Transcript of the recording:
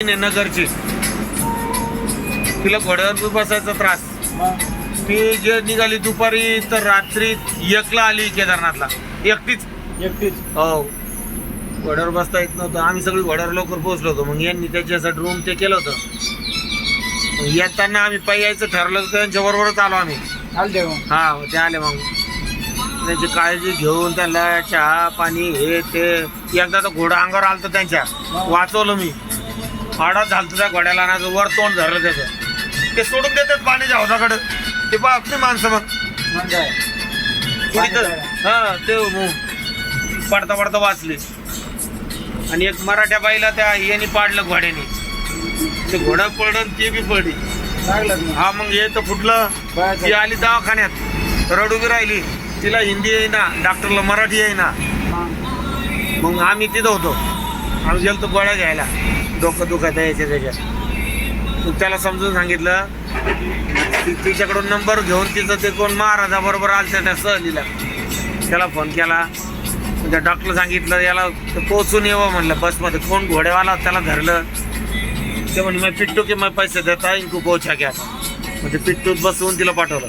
नगरची तिला घोड्यावर बसायचा त्रास. ती जे निघाली दुपारी तर रात्री 1ला आली केदारनाथला एकटीच. हो, घोड्यावर बसता येत नव्हतं. आम्ही सगळी घोड्यावर लवकर पोहोचलो होतो. मग यांनी त्याच्यासाठी रूम ते केलं होतं. मग येताना आम्ही पायी यायचं ठरलं होतं, त्यांच्या बरोबरच आलो आम्ही. हा, ते आले. मग त्यांची काळजी घेऊन त्यांना चहा पाणी हे ते. एकदा तर घोडा अंगावर आलं तर त्यांच्या वाचवलं मी. आडा झालं त्या घोड्याला ना, वर तोंड धरलं त्याचं. ते सोडून देतात पाण्याच्या हौदाकडे. ते बाप नाही माणसं. मग हा, ते पडता पडता वाचले. आणि एक मराठ्या बाईला त्या याने पाडलं घोड्याने. ते घोडा पडलं ती बी पडली. हा, मग हे तर फुटलं. ती आली दवाखान्यात, रडू बी राहिली. तिला हिंदी येईना, डॉक्टरला मराठी येईना. मग आम्ही तिथं होतो. आम्ही गेलो गोळ्या घ्यायला. डोकं दुखत यायच्या त्याच्यात. मग त्याला समजून सांगितलं. तिच्याकडून नंबर घेऊन तिचं ते कोण महाराजाबरोबर आलं त्या सहलीला, त्याला फोन केला. त्या डॉक्टर सांगितलं याला पोचून येवं म्हणलं बसमध्ये. कोण घोड्यावाला त्याला धरलं. ते म्हणे मैं पिट्टू के मैं पैसे देता इनको पोचा क्या. मग ते पिट्टूत बसवून तिला पाठवलं.